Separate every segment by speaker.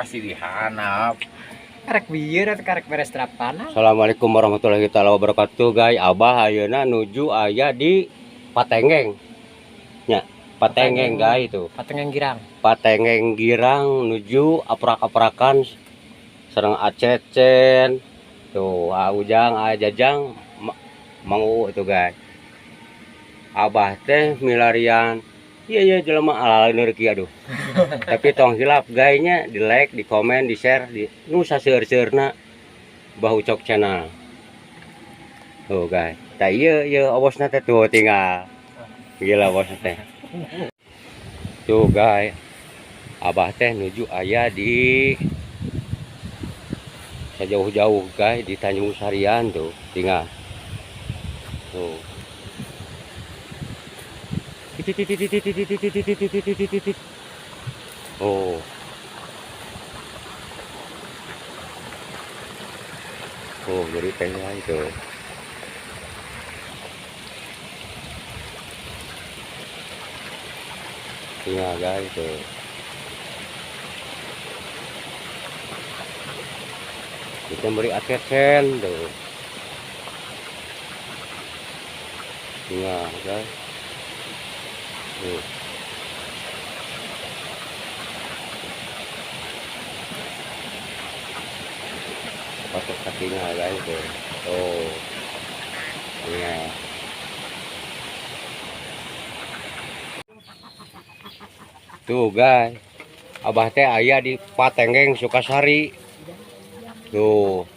Speaker 1: masih dihanap.
Speaker 2: Karek bieur atau karek beres terapan.
Speaker 3: Assalamualaikum warahmatullahi wabarakatuh, guys. Abah ayeuna nuju aya di Patengeng. Nya, Patengeng guys itu.
Speaker 2: Patengeng girang.
Speaker 3: Patengeng girang nuju aprak-aprakan sareng acecen. Tuh, Ujang, Jajang, Mang itu guys. Abah teh milarian. Iya jelema ala-ala kieu aduh. Tapi tong hilap gaynya di like, di komen, di share, di nu saseur-seurna Bah Ucok channel. Tuh guys. Tah ieu obosna teh tuh tinggal. Gila bosna teh. Tuh guys. Abah teh nuju aya di sejauh-jauh guys di Tanjung Sarian tuh tinggal. Tuh. Oh. Oh, jadi tengah itu. Tinggal guys itu. Kita beri acecen tuh. Tinggal guys. Tuh. Pakai kakinya guys tuh. Oh. Iya. Tuh guys. Abah teh aya di Patengeng Sukasari. Tuh.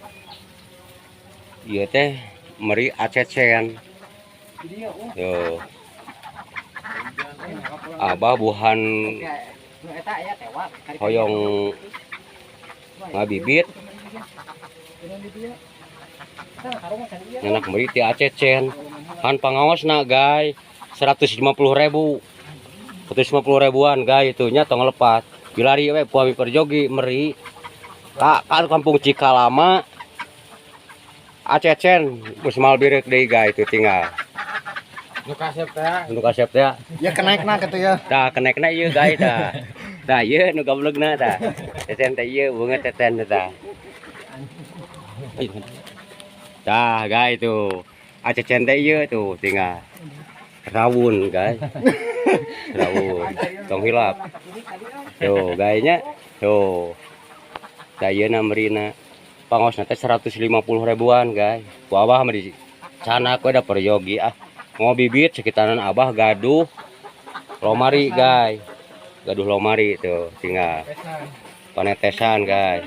Speaker 3: Ieu teh meri acecen. Tuh. Abah buhan hoyong ngabibit. Enak beri ti acecen. Han pangaosna guys 150.000. 150 ribuan guys itu nya tong lepat. Bilari we puami perjogi meri ka kampung Cikalama. Acecen geus mal birek deui guys itu tinggal.
Speaker 2: Nu kasep teh.
Speaker 3: Nu kasep teh.
Speaker 2: Ya kenaikna kitu ya.
Speaker 3: Tah kenekna ieu guys tah. Tah ieu nu gablegna tah. Teten teh ieu beungeut teten tah. Tah guys tuh. Acecen teh ieu tuh tinggal. Rawun guys. Rawun. Tong hilap. Tuh gaynya. Tuh. Tah ieuna merina. Pangosna teh 150 ribuan guys. Ku abah mah di sana ku ada peryogi ah. Mau bibit sekitaran abah gaduh lomari guys. Gaduh lomari tuh tinggal. Panetesan guys.